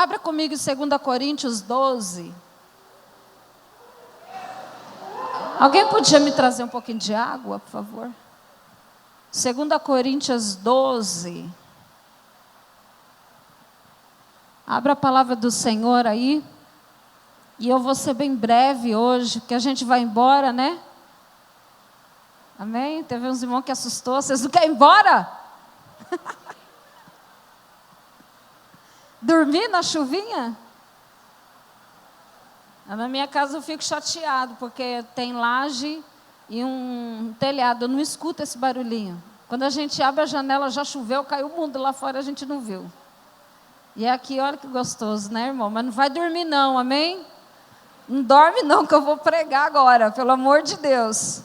Abra comigo em 2 Coríntios 12. Alguém podia me trazer um pouquinho de água, por favor? 2 Coríntios 12. Abra a palavra do Senhor aí. E eu vou ser bem breve hoje, porque a gente vai embora, né? Amém? Teve uns irmãos que assustou. Vocês não querem ir embora? Dormir na chuvinha? Na minha casa eu fico chateado, porque tem laje e um telhado. Eu não escuto esse barulhinho. Quando a gente abre a janela, já choveu, caiu o mundo lá fora, a gente não viu. E aqui, olha que gostoso, né, irmão? Mas não vai dormir não, amém? Não dorme não, que eu vou pregar agora, pelo amor de Deus.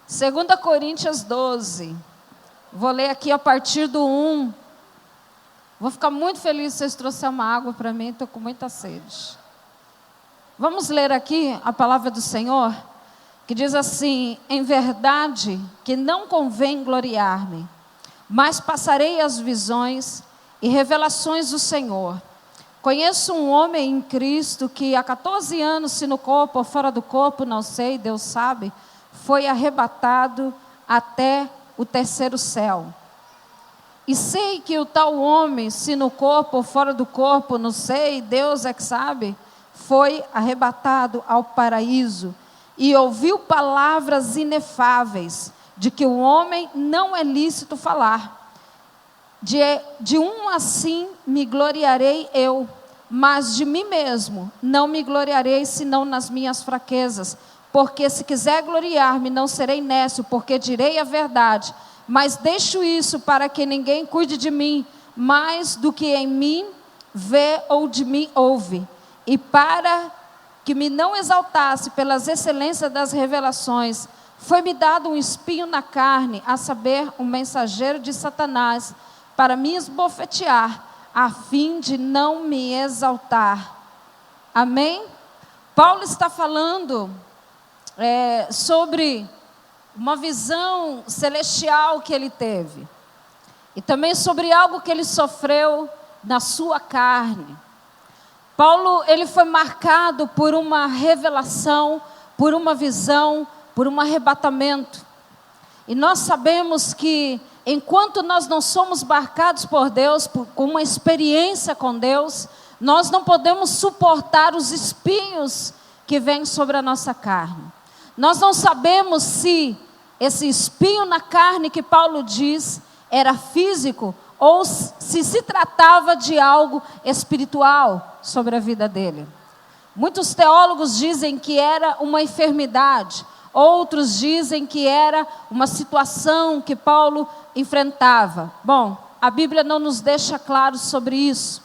2 Coríntios 12. Vou ler aqui a partir do 1. Vou ficar muito feliz se vocês trouxerem uma água para mim, estou com muita sede. Vamos ler aqui a palavra do Senhor, que diz assim: em verdade que não convém gloriar-me, mas passarei as visões e revelações do Senhor. Conheço um homem em Cristo que há 14 anos, se no corpo ou fora do corpo, não sei, Deus sabe, foi arrebatado até o terceiro céu. E sei que o tal homem, se no corpo ou fora do corpo, não sei, Deus é que sabe, foi arrebatado ao paraíso e ouviu palavras inefáveis, de que o homem não é lícito falar. De um assim me gloriarei eu, mas de mim mesmo não me gloriarei senão nas minhas fraquezas, porque se quiser gloriar-me não serei nécio, porque direi a verdade, mas deixo isso para que ninguém cuide de mim, mais do que em mim vê ou de mim ouve, e para que me não exaltasse pelas excelências das revelações, foi-me dado um espinho na carne, a saber, um mensageiro de Satanás, para me esbofetear, a fim de não me exaltar. Amém? Paulo está falando sobre uma visão celestial que ele teve. E também sobre algo que ele sofreu na sua carne. Paulo, ele foi marcado por uma revelação, por uma visão, por um arrebatamento. E nós sabemos que enquanto nós não somos marcados por Deus, com uma experiência com Deus, nós não podemos suportar os espinhos que vêm sobre a nossa carne. Nós não sabemos se esse espinho na carne que Paulo diz era físico ou se tratava de algo espiritual sobre a vida dele. Muitos teólogos dizem que era uma enfermidade. Outros dizem que era uma situação que Paulo enfrentava. Bom, a Bíblia não nos deixa claro sobre isso.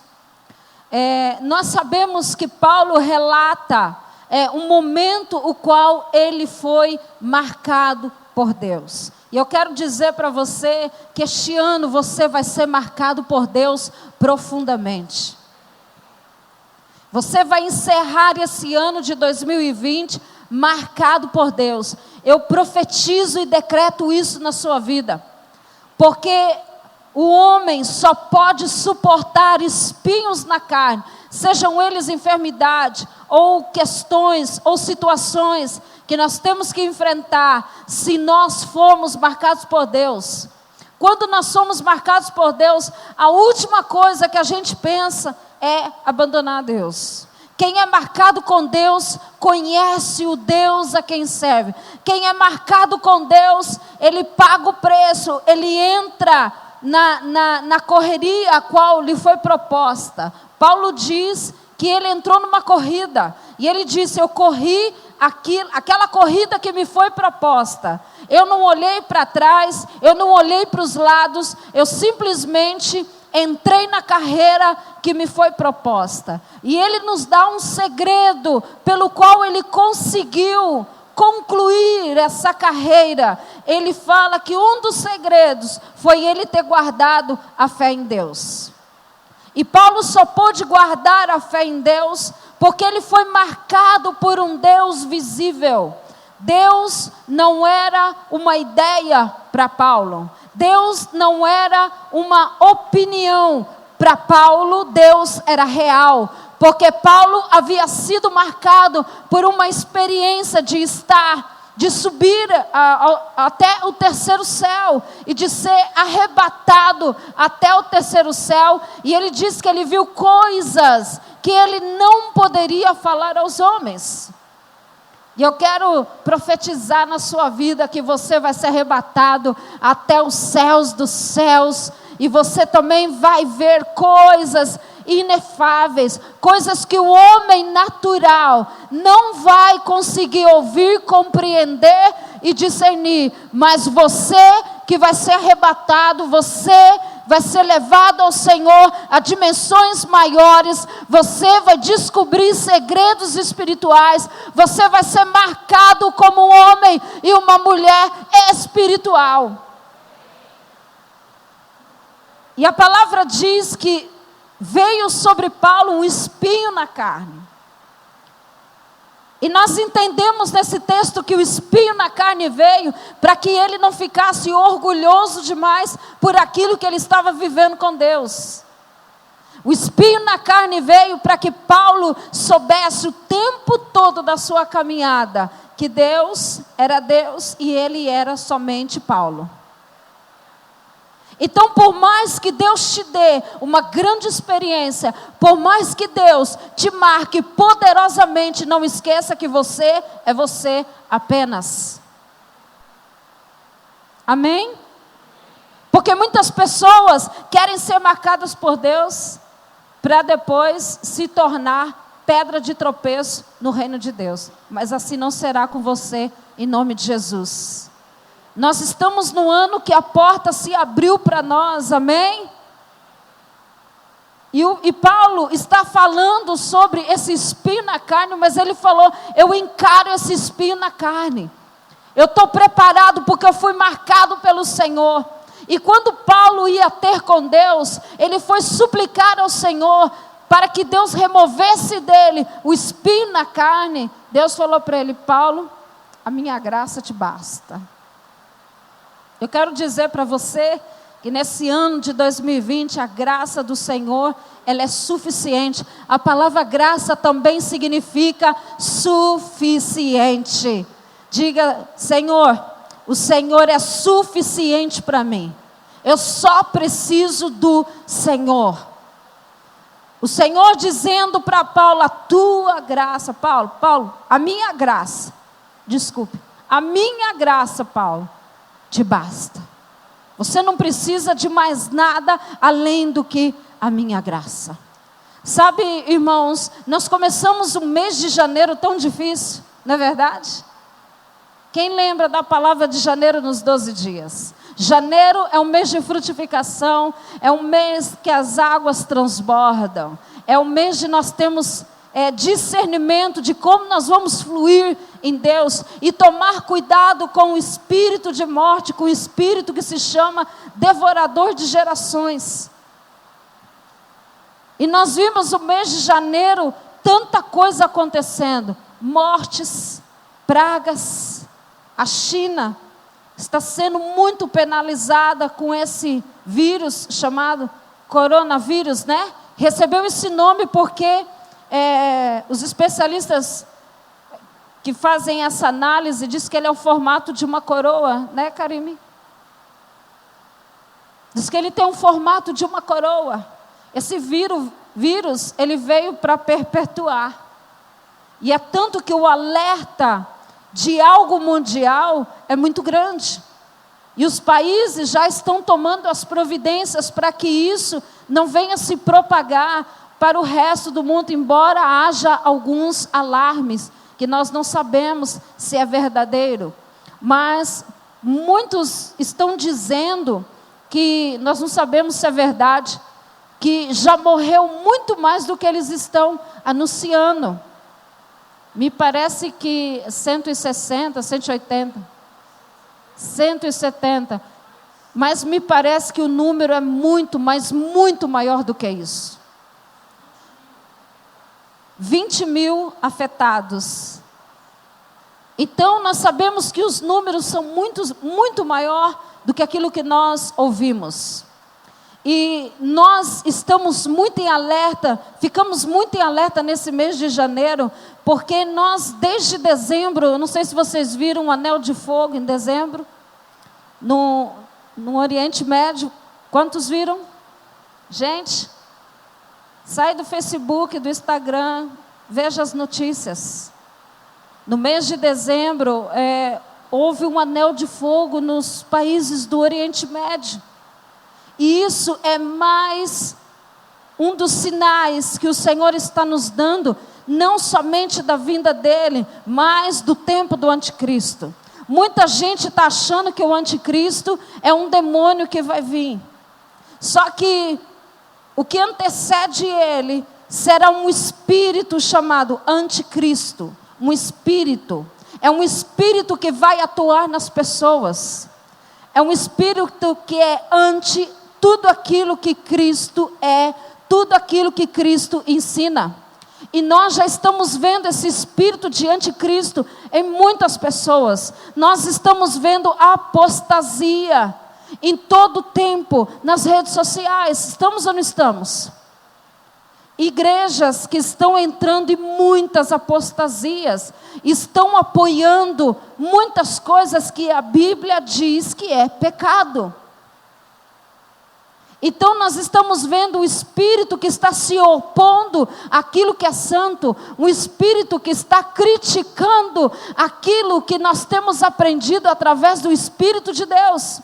Nós sabemos que Paulo relata um momento o qual ele foi marcado por Deus. E eu quero dizer para você que este ano você vai ser marcado por Deus profundamente. Você vai encerrar esse ano de 2020 marcado por Deus. Eu profetizo e decreto isso na sua vida, porque o homem só pode suportar espinhos na carne, sejam eles enfermidade, ou questões, ou situações que nós temos que enfrentar, se nós formos marcados por Deus. Quando nós somos marcados por Deus, a última coisa que a gente pensa é abandonar Deus. Quem é marcado com Deus, conhece o Deus a quem serve. Quem é marcado com Deus, ele paga o preço, ele entra na correria a qual lhe foi proposta. Paulo diz que ele entrou numa corrida, e ele disse: eu corri aquela corrida que me foi proposta. Eu não olhei para trás, eu não olhei para os lados, eu simplesmente entrei na carreira que me foi proposta. E ele nos dá um segredo pelo qual ele conseguiu concluir essa carreira. Ele fala que um dos segredos foi ele ter guardado a fé em Deus. E Paulo só pôde guardar a fé em Deus porque ele foi marcado por um Deus visível. Deus não era uma ideia para Paulo. Deus não era uma opinião. para Paulo, Deus era real, porque Paulo havia sido marcado por uma experiência de subir até o terceiro céu e de ser arrebatado até o terceiro céu. E ele diz que ele viu coisas que ele não poderia falar aos homens. E eu quero profetizar na sua vida que você vai ser arrebatado até os céus dos céus. E você também vai ver coisas inefáveis, coisas que o homem natural não vai conseguir ouvir, compreender e discernir. Mas você que vai ser arrebatado, você vai ser levado ao Senhor a dimensões maiores, você vai descobrir segredos espirituais, você vai ser marcado como um homem e uma mulher espiritual. E a palavra diz que veio sobre Paulo um espinho na carne. E nós entendemos nesse texto que o espinho na carne veio para que ele não ficasse orgulhoso demais por aquilo que ele estava vivendo com Deus. O espinho na carne veio para que Paulo soubesse o tempo todo da sua caminhada que Deus era Deus e ele era somente Paulo. Então, por mais que Deus te dê uma grande experiência, por mais que Deus te marque poderosamente, não esqueça que você é você apenas. Amém? Porque muitas pessoas querem ser marcadas por Deus para depois se tornar pedra de tropeço no reino de Deus. Mas assim não será com você, em nome de Jesus. Nós estamos no ano que a porta se abriu para nós, amém? E Paulo está falando sobre esse espinho na carne, mas ele falou, eu encaro esse espinho na carne. Eu estou preparado porque eu fui marcado pelo Senhor. E quando Paulo ia ter com Deus, ele foi suplicar ao Senhor para que Deus removesse dele o espinho na carne. Deus falou para ele, Paulo, a minha graça te basta. Eu quero dizer para você que nesse ano de 2020 a graça do Senhor, ela é suficiente. A palavra graça também significa suficiente. Diga, Senhor, o Senhor é suficiente para mim. Eu só preciso do Senhor. O Senhor dizendo para Paulo, a tua graça, Paulo, a minha graça, a minha graça, Paulo, te basta. Você não precisa de mais nada além do que a minha graça. Sabe, irmãos, nós começamos um mês de janeiro tão difícil, não é verdade? Quem lembra da palavra de janeiro nos 12 dias? Janeiro é um mês de frutificação, é um mês que as águas transbordam, é um mês de nós temos discernimento de como nós vamos fluir em Deus e tomar cuidado com o espírito de morte, com o espírito que se chama devorador de gerações. E nós vimos o mês de janeiro, tanta coisa acontecendo, mortes, pragas. A China está sendo muito penalizada com esse vírus chamado coronavírus, né? Recebeu esse nome porque os especialistas que fazem essa análise dizem que ele é o formato de uma coroa, né, Karime? Diz que ele tem um formato de uma coroa. Esse vírus, ele veio para perpetuar. E é tanto que o alerta de algo mundial é muito grande. E os países já estão tomando as providências para que isso não venha se propagar para o resto do mundo, embora haja alguns alarmes, que nós não sabemos se é verdadeiro. Mas muitos estão dizendo que nós não sabemos se é verdade, que já morreu muito mais do que eles estão anunciando. Me parece que 160, 180, 170. Mas me parece que o número é muito, mas muito maior do que isso. 20 mil afetados. Então nós sabemos que os números são muito maior do que aquilo que nós ouvimos. E nós estamos muito em alerta, ficamos muito em alerta nesse mês de janeiro, porque nós, desde dezembro, eu não sei se vocês viram o anel de fogo em dezembro, no Oriente Médio. Quantos viram? Gente, sai do Facebook, do Instagram, veja as notícias. No mês de dezembro, houve um anel de fogo nos países do Oriente Médio. E isso é mais um dos sinais que o Senhor está nos dando, não somente da vinda dele, mas do tempo do anticristo. Muita gente está achando que o anticristo é um demônio que vai vir. Só que o que antecede ele será um espírito chamado anticristo. Um espírito. É um espírito que vai atuar nas pessoas. É um espírito que é anti tudo aquilo que Cristo é, tudo aquilo que Cristo ensina. E nós já estamos vendo esse espírito de anticristo em muitas pessoas. Nós estamos vendo apostasia em todo o tempo, nas redes sociais. Estamos ou não estamos? Igrejas que estão entrando em muitas apostasias, estão apoiando muitas coisas que a Bíblia diz que é pecado. Então nós estamos vendo o espírito que está se opondo àquilo que é santo, um espírito que está criticando aquilo que nós temos aprendido através do Espírito de Deus.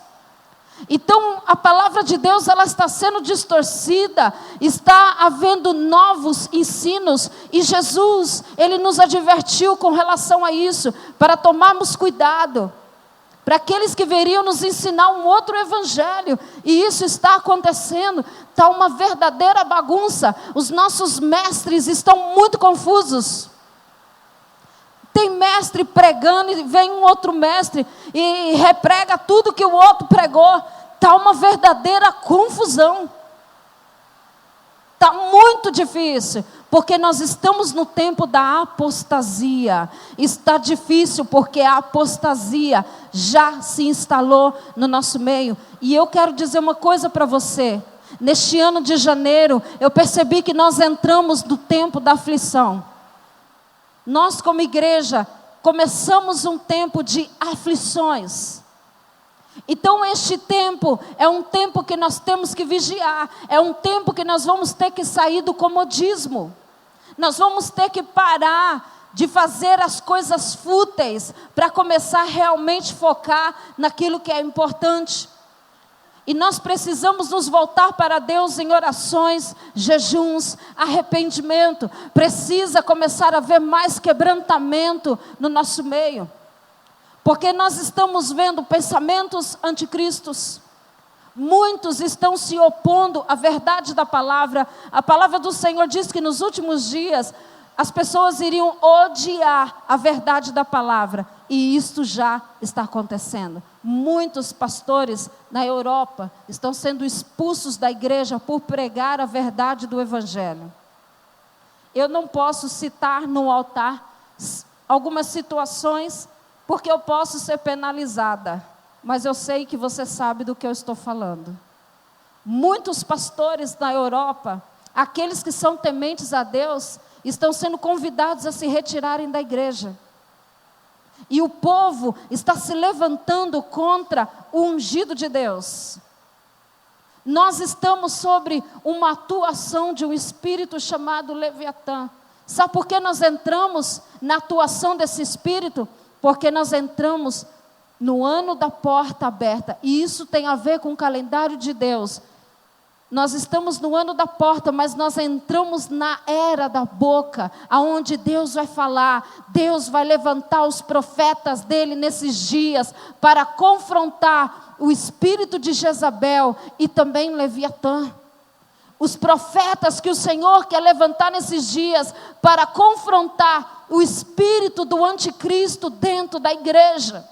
Então a palavra de Deus, ela está sendo distorcida, está havendo novos ensinos, e Jesus, ele nos advertiu com relação a isso, para tomarmos cuidado. Para aqueles que veriam nos ensinar um outro evangelho, e isso está acontecendo, está uma verdadeira bagunça. Os nossos mestres estão muito confusos. Tem mestre pregando e vem um outro mestre e reprega tudo que o outro pregou. Está uma verdadeira confusão. Está muito difícil, porque nós estamos no tempo da apostasia. Está difícil porque a apostasia já se instalou no nosso meio. E eu quero dizer uma coisa para você. Neste ano de janeiro, eu percebi que nós entramos no tempo da aflição. Nós, como igreja, começamos um tempo de aflições. Então este tempo é um tempo que nós temos que vigiar, é um tempo que nós vamos ter que sair do comodismo, nós vamos ter que parar de fazer as coisas fúteis, para começar realmente focar naquilo que é importante. E nós precisamos nos voltar para Deus em orações, jejuns, arrependimento. Precisa começar a haver mais quebrantamento no nosso meio. Porque nós estamos vendo pensamentos anticristos. Muitos estão se opondo à verdade da palavra. A palavra do Senhor diz que nos últimos dias as pessoas iriam odiar a verdade da palavra. E isto já está acontecendo. Muitos pastores na Europa estão sendo expulsos da igreja por pregar a verdade do evangelho. Eu não posso citar no altar algumas situações, porque eu posso ser penalizada, mas eu sei que você sabe do que eu estou falando. Muitos pastores na Europa, aqueles que são tementes a Deus, estão sendo convidados a se retirarem da igreja. E o povo está se levantando contra o ungido de Deus. Nós estamos sobre uma atuação de um espírito chamado Leviatã. Sabe por que nós entramos na atuação desse espírito? Porque nós entramos no ano da porta aberta. E isso tem a ver com o calendário de Deus. Nós estamos no ano da porta, mas nós entramos na era da boca, aonde Deus vai falar. Deus vai levantar os profetas dele nesses dias, para confrontar o espírito de Jezabel e também Leviatã. Os profetas que o Senhor quer levantar nesses dias, para confrontar o espírito do anticristo dentro da igreja.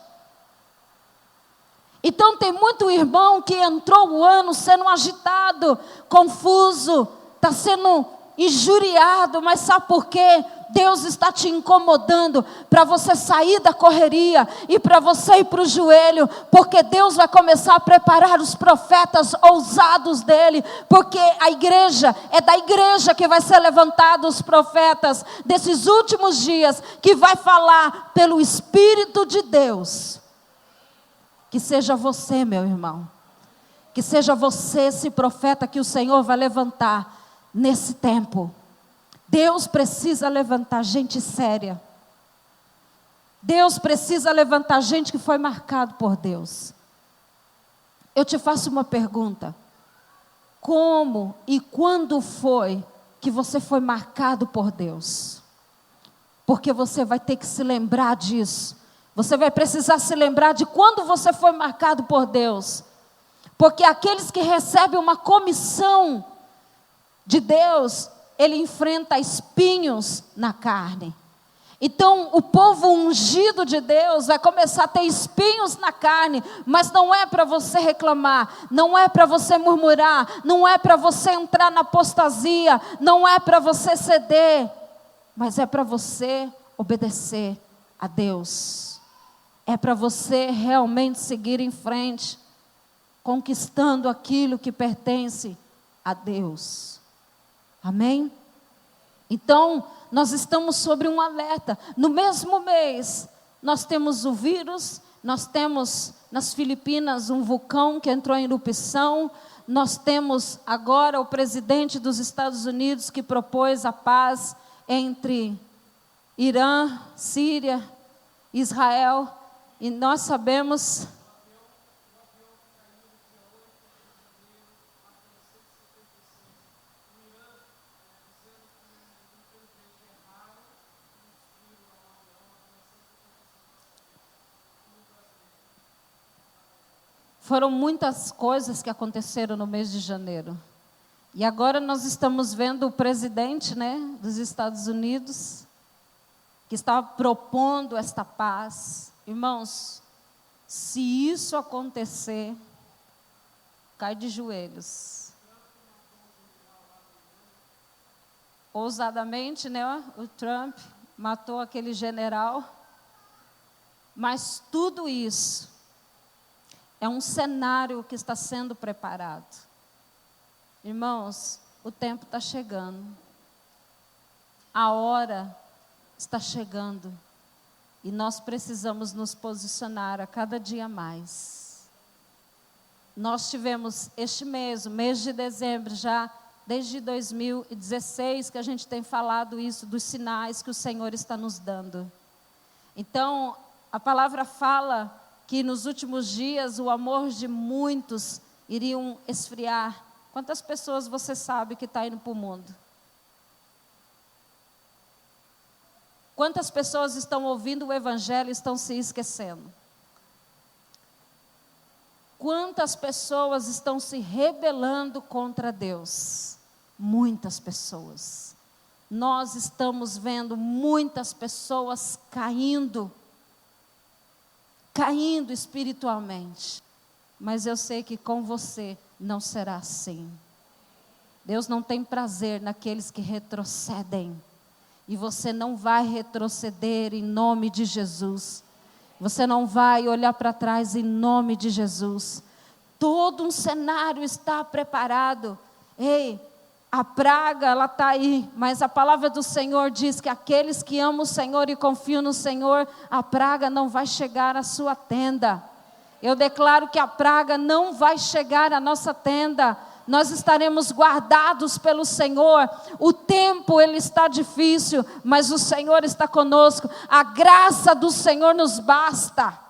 Então tem muito irmão que entrou o ano sendo agitado, confuso, está sendo injuriado, mas sabe por quê? Deus está te incomodando para você sair da correria e para você ir para o joelho, porque Deus vai começar a preparar os profetas ousados dele, porque a igreja, é da igreja que vai ser levantado os profetas desses últimos dias, que vai falar pelo Espírito de Deus. Que seja você, meu irmão, que seja você esse profeta que o Senhor vai levantar nesse tempo. Deus precisa levantar gente séria. Deus precisa levantar gente que foi marcado por Deus. Eu te faço uma pergunta. Como e quando foi que você foi marcado por Deus? Porque você vai ter que se lembrar disso. Você vai precisar se lembrar de quando você foi marcado por Deus. Porque aqueles que recebem uma comissão de Deus, ele enfrenta espinhos na carne. Então, o povo ungido de Deus vai começar a ter espinhos na carne, mas não é para você reclamar, não é para você murmurar, não é para você entrar na apostasia, não é para você ceder, mas é para você obedecer a Deus. É para você realmente seguir em frente, conquistando aquilo que pertence a Deus. Amém? Então, nós estamos sobre um alerta. No mesmo mês, nós temos o vírus, nós temos nas Filipinas um vulcão que entrou em erupção, nós temos agora o presidente dos Estados Unidos que propôs a paz entre Irã, Síria, Israel, e nós sabemos... Foram muitas coisas que aconteceram no mês de janeiro. E agora nós estamos vendo o presidente, dos Estados Unidos, que está propondo esta paz. Irmãos, se isso acontecer, cai de joelhos. Ousadamente, o Trump matou aquele general. Mas tudo isso é um cenário que está sendo preparado. Irmãos, o tempo está chegando. A hora está chegando. E nós precisamos nos posicionar a cada dia mais. Nós tivemos este mês, o mês de dezembro, já desde 2016, que a gente tem falado isso, dos sinais que o Senhor está nos dando. Então, a palavra fala que nos últimos dias o amor de muitos iriam esfriar. Quantas pessoas você sabe que está indo para o mundo? Quantas pessoas estão ouvindo o Evangelho e estão se esquecendo? Quantas pessoas estão se rebelando contra Deus? Muitas pessoas. Nós estamos vendo muitas pessoas caindo espiritualmente. Mas eu sei que com você não será assim. Deus não tem prazer naqueles que retrocedem. E você não vai retroceder em nome de Jesus. Você não vai olhar para trás em nome de Jesus. Todo um cenário está preparado. Ei, a praga, ela está aí, mas a palavra do Senhor diz que aqueles que amam o Senhor e confiam no Senhor, a praga não vai chegar à sua tenda. Eu declaro que a praga não vai chegar à nossa tenda. Nós estaremos guardados pelo Senhor. O tempo, ele está difícil, mas o Senhor está conosco. A graça do Senhor nos basta.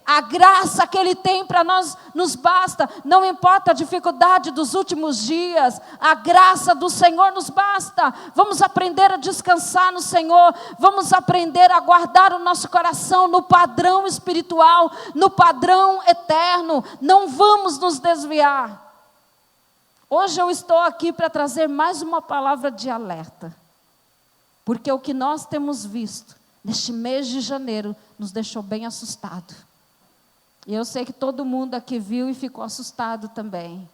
A graça que Ele tem para nós nos basta. Não importa a dificuldade dos últimos dias, a graça do Senhor nos basta. Vamos aprender a descansar no Senhor. Vamos aprender a guardar o nosso coração no padrão espiritual, no padrão eterno. Não vamos nos desviar. Hoje eu estou aqui para trazer mais uma palavra de alerta. Porque o que nós temos visto neste mês de janeiro nos deixou bem assustado. E eu sei que todo mundo aqui viu e ficou assustado também.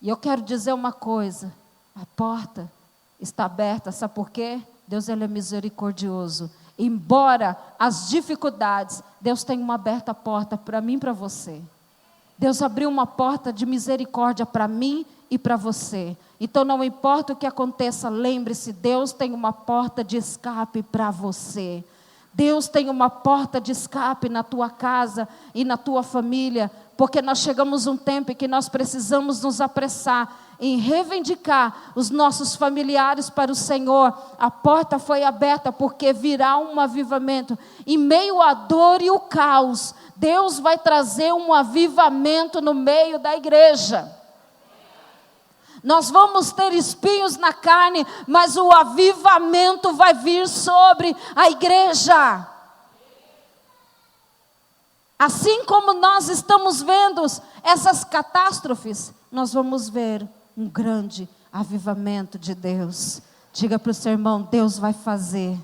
E eu quero dizer uma coisa: a porta está aberta, sabe por quê? Deus, ele é misericordioso. Embora as dificuldades, Deus tem uma aberta porta para mim e para você. Deus abriu uma porta de misericórdia para mim e para você. Então não importa o que aconteça, lembre-se, Deus tem uma porta de escape para você. Deus tem uma porta de escape na tua casa e na tua família, porque nós chegamos um tempo em que nós precisamos nos apressar em reivindicar os nossos familiares para o Senhor. A porta foi aberta porque virá um avivamento. Em meio à dor e o caos, Deus vai trazer um avivamento no meio da igreja. Nós vamos ter espinhos na carne, mas o avivamento vai vir sobre a igreja. Assim como nós estamos vendo essas catástrofes, nós vamos ver um grande avivamento de Deus. Diga para o seu irmão, Deus vai fazer.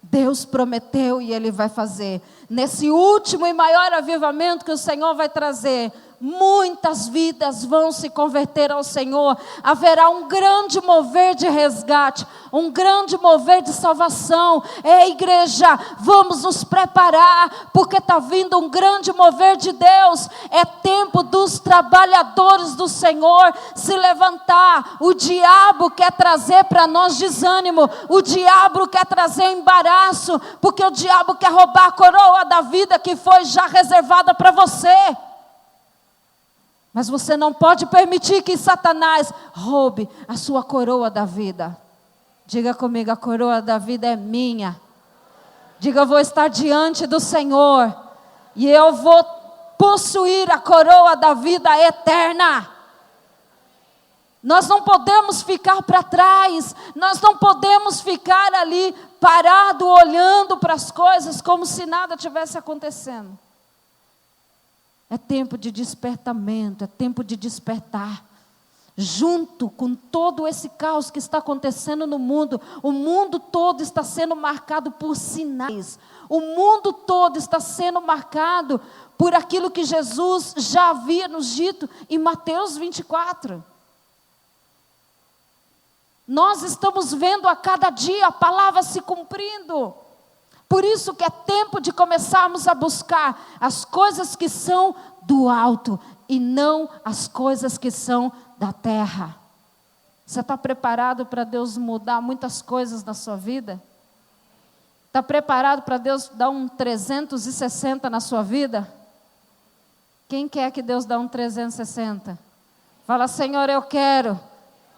Deus prometeu e Ele vai fazer. Nesse último e maior avivamento que o Senhor vai trazer, muitas vidas vão se converter ao Senhor. Haverá um grande mover de resgate, um grande mover de salvação. Ei, igreja, vamos nos preparar, porque está vindo um grande mover de Deus. É tempo dos trabalhadores do Senhor se levantar. O diabo quer trazer para nós desânimo, o diabo quer trazer embaraço, porque o diabo quer roubar a coroa da vida que foi já reservada para você. Mas você não pode permitir que Satanás roube a sua coroa da vida. Diga comigo, a coroa da vida é minha. Diga, eu vou estar diante do Senhor e eu vou possuir a coroa da vida eterna. Nós não podemos ficar para trás, nós não podemos ficar ali parado olhando para as coisas como se nada tivesse acontecendo. É tempo de despertamento, é tempo de despertar. Junto com todo esse caos que está acontecendo no mundo, o mundo todo está sendo marcado por sinais. O mundo todo está sendo marcado por aquilo que Jesus já havia nos dito em Mateus 24. Nós estamos vendo a cada dia a palavra se cumprindo. Por isso que é tempo de começarmos a buscar as coisas que são do alto e não as coisas que são da terra. Você está preparado para Deus mudar muitas coisas na sua vida? Está preparado para Deus dar um 360 na sua vida? Quem quer que Deus dê um 360? Fala, Senhor, eu quero.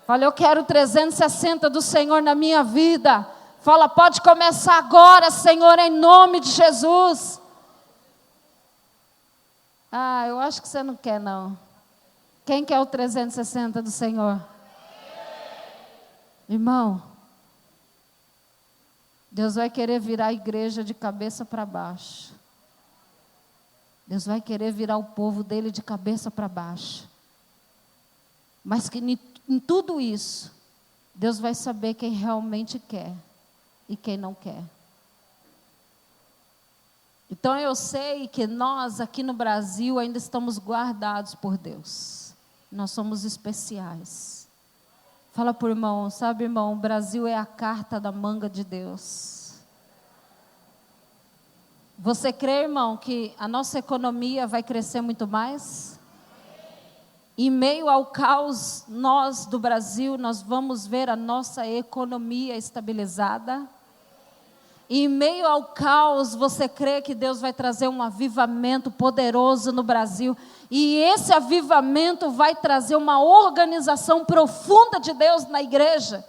Fala, eu quero 360 do Senhor na minha vida. Fala, pode começar agora, Senhor, em nome de Jesus. Eu acho que você não quer, não. Quem quer o 360 do Senhor? Irmão, Deus vai querer virar a igreja de cabeça para baixo. Deus vai querer virar o povo dele de cabeça para baixo. Mas que em tudo isso, Deus vai saber quem realmente quer e quem não quer. Então eu sei que nós aqui no Brasil ainda estamos guardados por Deus. Nós somos especiais. Fala por irmão, sabe irmão, o Brasil é a carta da manga de Deus. Você crê, irmão, que a nossa economia vai crescer muito mais? Em meio ao caos, nós do Brasil, nós vamos ver a nossa economia estabilizada. E em meio ao caos, você crê que Deus vai trazer um avivamento poderoso no Brasil. E esse avivamento vai trazer uma organização profunda de Deus na igreja.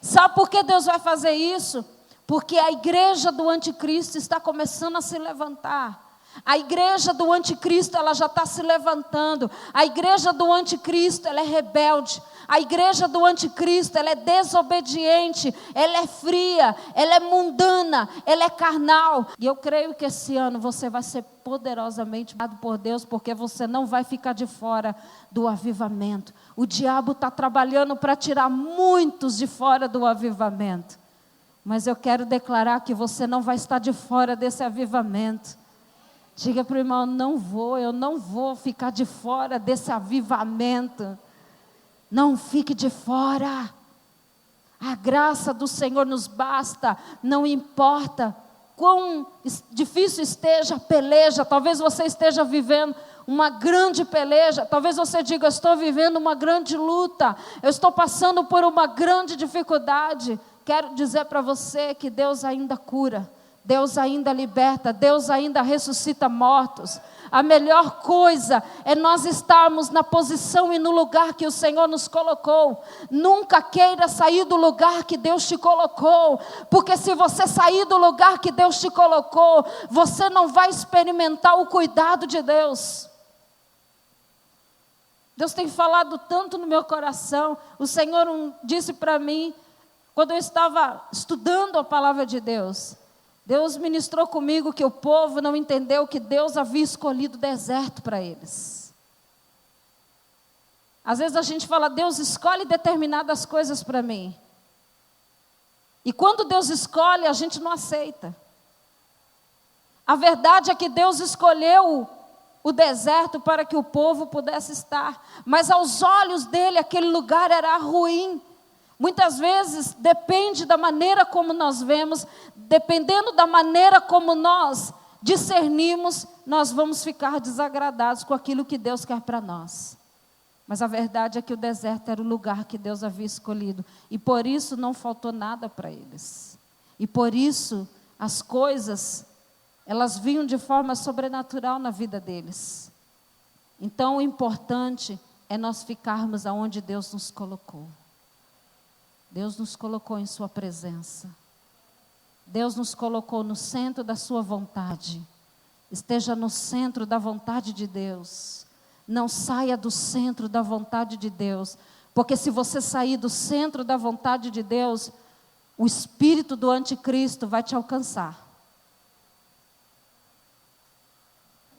Sabe por que Deus vai fazer isso? Porque a igreja do anticristo está começando a se levantar. A igreja do anticristo, ela já está se levantando. A igreja do anticristo, ela é rebelde. A igreja do anticristo, ela é desobediente, ela é fria, ela é mundana, ela é carnal. E eu creio que esse ano você vai ser poderosamente amado por Deus, porque você não vai ficar de fora do avivamento. O diabo está trabalhando para tirar muitos de fora do avivamento. Mas eu quero declarar que você não vai estar de fora desse avivamento. Diga para o irmão, eu não vou ficar de fora desse avivamento. Não fique de fora. A graça do Senhor nos basta, não importa quão difícil esteja a peleja. Talvez você esteja vivendo uma grande peleja, talvez você diga: eu estou vivendo uma grande luta, eu estou passando por uma grande dificuldade. Quero dizer para você que Deus ainda cura, Deus ainda liberta, Deus ainda ressuscita mortos. A melhor coisa é nós estarmos na posição e no lugar que o Senhor nos colocou. Nunca queira sair do lugar que Deus te colocou, porque se você sair do lugar que Deus te colocou, você não vai experimentar o cuidado de Deus. Deus tem falado tanto no meu coração. O Senhor disse para mim, quando eu estava estudando a palavra de Deus, Deus ministrou comigo que o povo não entendeu que Deus havia escolhido o deserto para eles. Às vezes a gente fala: Deus escolhe determinadas coisas para mim. E quando Deus escolhe, a gente não aceita. A verdade é que Deus escolheu o deserto para que o povo pudesse estar. Mas aos olhos dele aquele lugar era ruim. Muitas vezes depende da maneira como nós vemos, dependendo da maneira como nós discernimos, nós vamos ficar desagradados com aquilo que Deus quer para nós. Mas a verdade é que o deserto era o lugar que Deus havia escolhido, e por isso não faltou nada para eles. E por isso as coisas, elas vinham de forma sobrenatural na vida deles. Então o importante é nós ficarmos aonde Deus nos colocou. Deus nos colocou em sua presença. Deus nos colocou no centro da sua vontade. Esteja no centro da vontade de Deus. Não saia do centro da vontade de Deus. Porque se você sair do centro da vontade de Deus, o espírito do anticristo vai te alcançar.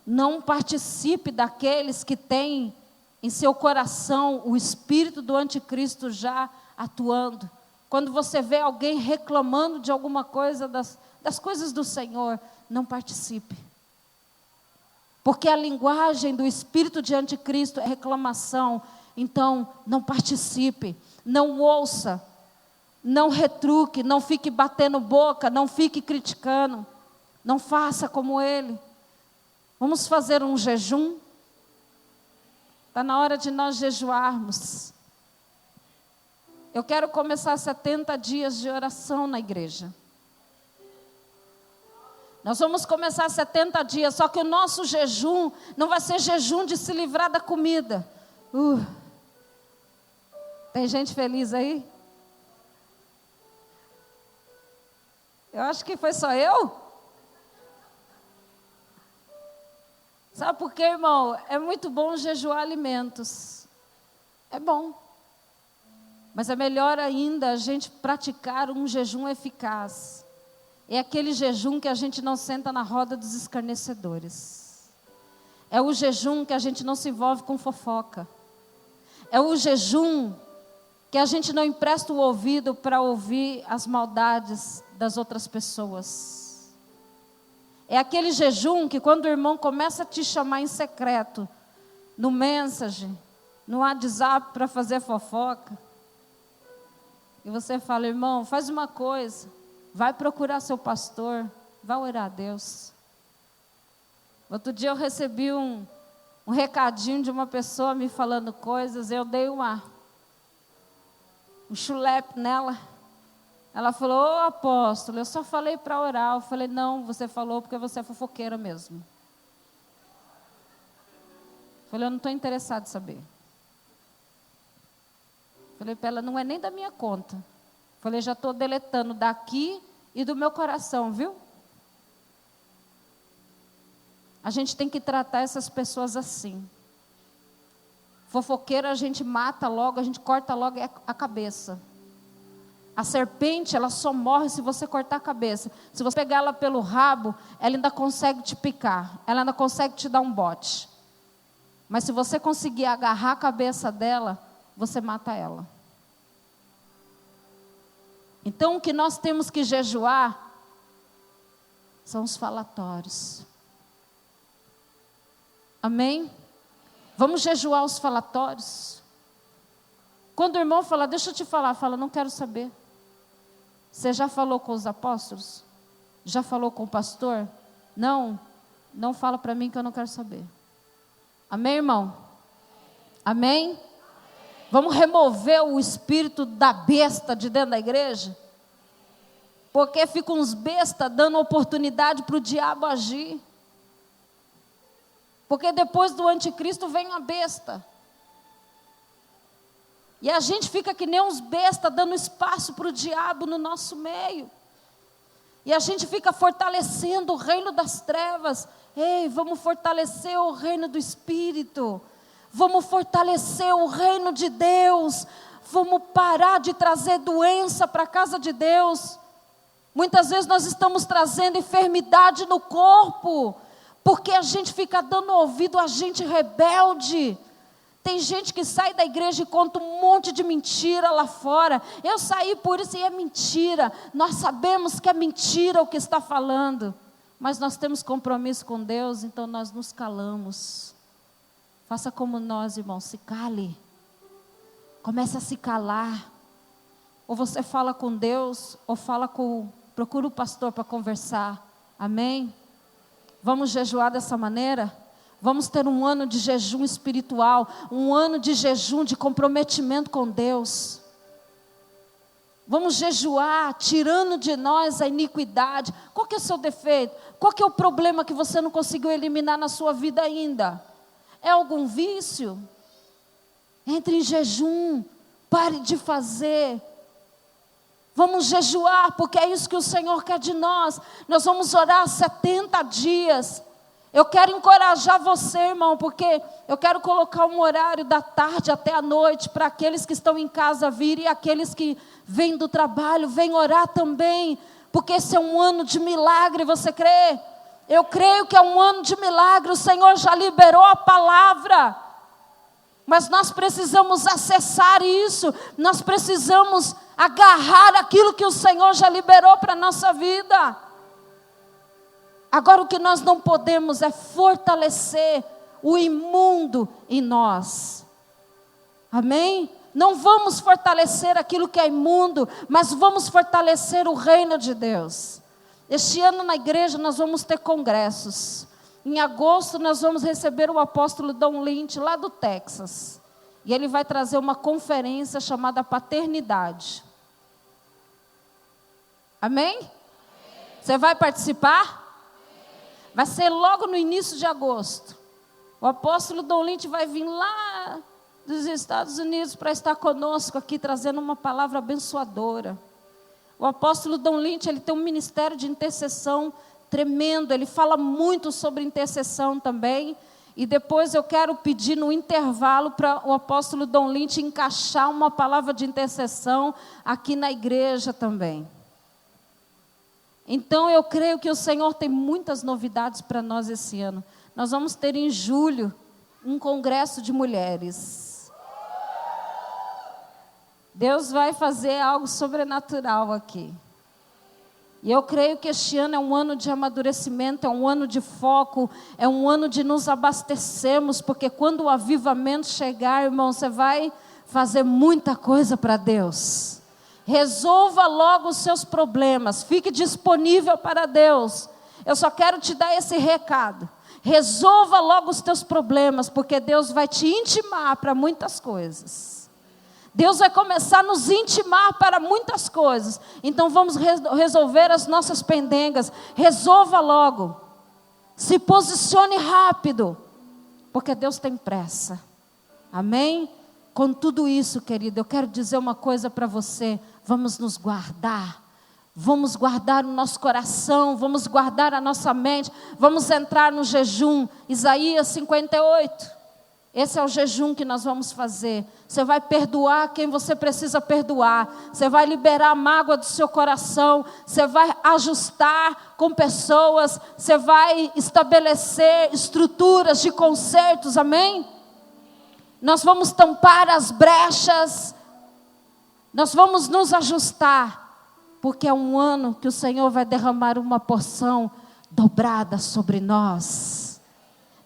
Não participe daqueles que têm em seu coração o espírito do anticristo já atuando. Quando você vê alguém reclamando de alguma coisa das coisas do Senhor, não participe. Porque a linguagem do espírito de anticristo é reclamação. Então, não participe, não ouça, não retruque, não fique batendo boca, não fique criticando. Não faça como ele. Vamos fazer um jejum? Está na hora de nós jejuarmos. Eu quero começar 70 dias de oração na igreja. Nós vamos começar 70 dias, só que o nosso jejum não vai ser jejum de se livrar da comida. Tem gente feliz aí? Eu acho que foi só eu. Sabe por quê, irmão? É muito bom jejuar alimentos. É bom. Mas é melhor ainda a gente praticar um jejum eficaz. É aquele jejum que a gente não senta na roda dos escarnecedores. É o jejum que a gente não se envolve com fofoca. É o jejum que a gente não empresta o ouvido para ouvir as maldades das outras pessoas. É aquele jejum que quando o irmão começa a te chamar em secreto, no message, no WhatsApp para fazer fofoca, e você fala: irmão, faz uma coisa, vai procurar seu pastor, vai orar a Deus. Outro dia eu recebi um recadinho de uma pessoa me falando coisas, eu dei um chulepe nela. Ela falou: ô apóstolo, eu só falei para orar. Eu falei: não, você falou porque você é fofoqueira mesmo. Eu falei: eu não estou interessado em saber. Falei para ela: não é nem da minha conta. Falei: já estou deletando daqui e do meu coração, viu? A gente tem que tratar essas pessoas assim. Fofoqueira a gente mata logo, a gente corta logo a cabeça. A serpente, ela só morre se você cortar a cabeça. Se você pegar ela pelo rabo, ela ainda consegue te picar. Ela ainda consegue te dar um bote. Mas se você conseguir agarrar a cabeça dela, você mata ela. Então o que nós temos que jejuar são os falatórios. Amém? Vamos jejuar os falatórios. Quando o irmão fala: deixa eu te falar, fala: não quero saber. Você já falou com os apóstolos? Já falou com o pastor? Não? Não fala para mim que eu não quero saber. Amém, irmão? Amém? Vamos remover o espírito da besta de dentro da igreja? Porque ficam uns bestas dando oportunidade para o diabo agir. Porque depois do anticristo vem a besta. E a gente fica que nem uns bestas dando espaço para o diabo no nosso meio. E a gente fica fortalecendo o reino das trevas. Ei, vamos fortalecer o reino do Espírito. Vamos fortalecer o reino de Deus. Vamos parar de trazer doença para a casa de Deus. Muitas vezes nós estamos trazendo enfermidade no corpo, porque a gente fica dando ouvido a gente rebelde. Tem gente que sai da igreja e conta um monte de mentira lá fora. Eu saí por isso e é mentira. Nós sabemos que é mentira o que está falando. Mas nós temos compromisso com Deus, então nós nos calamos. Faça como nós, irmão, se cale. Comece a se calar. Ou você fala com Deus, ou procura o pastor para conversar. Amém? Vamos jejuar dessa maneira? Vamos ter um ano de jejum espiritual, um ano de jejum, de comprometimento com Deus. Vamos jejuar, tirando de nós a iniquidade. Qual que é o seu defeito? Qual que é o problema que você não conseguiu eliminar na sua vida ainda? É algum vício? Entre em jejum, pare de fazer. Vamos jejuar, porque é isso que o Senhor quer de nós. Nós vamos orar 70 dias. Eu quero encorajar você, irmão, porque eu quero colocar um horário da tarde até a noite para aqueles que estão em casa virem e aqueles que vêm do trabalho, vêm orar também, porque esse é um ano de milagre, você crê? Eu creio que é um ano de milagre, o Senhor já liberou a palavra, mas nós precisamos acessar isso, nós precisamos agarrar aquilo que o Senhor já liberou para a nossa vida. Agora o que nós não podemos é fortalecer o imundo em nós. Amém? Não vamos fortalecer aquilo que é imundo, mas vamos fortalecer o reino de Deus. Este ano na igreja nós vamos ter congressos. Em agosto nós vamos receber o apóstolo Don Lynch lá do Texas. E ele vai trazer uma conferência chamada Paternidade. Amém? Você vai participar? Vai ser logo no início de agosto. O apóstolo Don Lynch vai vir lá dos Estados Unidos para estar conosco aqui, trazendo uma palavra abençoadora. O apóstolo Don Lynch, ele tem um ministério de intercessão tremendo. Ele fala muito sobre intercessão também. E depois eu quero pedir no intervalo para o apóstolo Don Lynch encaixar uma palavra de intercessão aqui na igreja também. Então eu creio que o Senhor tem muitas novidades para nós esse ano. Nós vamos ter em julho um congresso de mulheres. Deus vai fazer algo sobrenatural aqui. E eu creio que este ano é um ano de amadurecimento, é um ano de foco, é um ano de nos abastecermos, porque quando o avivamento chegar, irmão, você vai fazer muita coisa para Deus. Resolva logo os seus problemas. Fique disponível para Deus. Eu só quero te dar esse recado. Resolva logo os teus problemas, porque Deus vai te intimar para muitas coisas. Deus vai começar a nos intimar para muitas coisas. Então vamos resolver as nossas pendengas. Resolva logo. Se posicione rápido, porque Deus tem pressa. Amém? Com tudo isso, querido, eu quero dizer uma coisa para você. Vamos nos guardar. Vamos guardar o nosso coração. Vamos guardar a nossa mente. Vamos entrar no jejum. Isaías 58. Esse é o jejum que nós vamos fazer. Você vai perdoar quem você precisa perdoar. Você vai liberar a mágoa do seu coração. Você vai ajustar com pessoas. Você vai estabelecer estruturas de concertos. Amém? Nós vamos tampar as brechas. Nós vamos nos ajustar. Porque é um ano que o Senhor vai derramar uma porção dobrada sobre nós.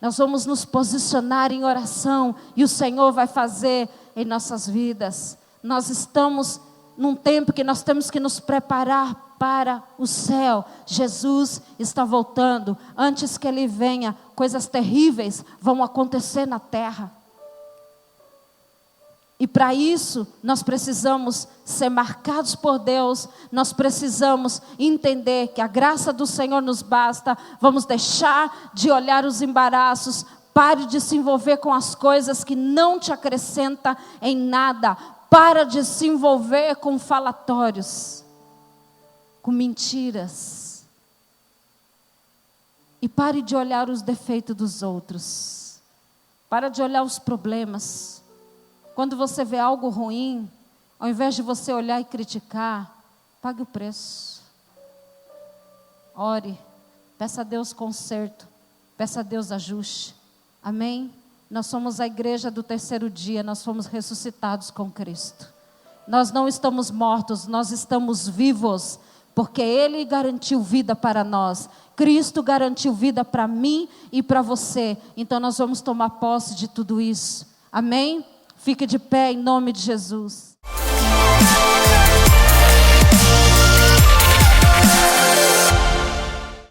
Nós vamos nos posicionar em oração. E o Senhor vai fazer em nossas vidas. Nós num tempo que nós temos que nos preparar para o céu. Jesus está voltando. Antes que Ele venha, coisas terríveis vão acontecer na terra. E para isso, nós precisamos ser marcados por Deus, nós precisamos entender que a graça do Senhor nos basta. Vamos deixar de olhar os embaraços, pare de se envolver com as coisas que não te acrescentam em nada. Para de se envolver com falatórios, com mentiras. E pare de olhar os defeitos dos outros. Para de olhar os problemas. Quando você vê algo ruim, ao invés de você olhar e criticar, pague o preço. Ore, peça a Deus conserto, peça a Deus ajuste. Amém? Nós somos a igreja do terceiro dia, nós fomos ressuscitados com Cristo. Nós não estamos mortos, nós estamos vivos, porque Ele garantiu vida para nós. Cristo garantiu vida para mim e para você. Então nós vamos tomar posse de tudo isso. Amém? Fique de pé em nome de Jesus.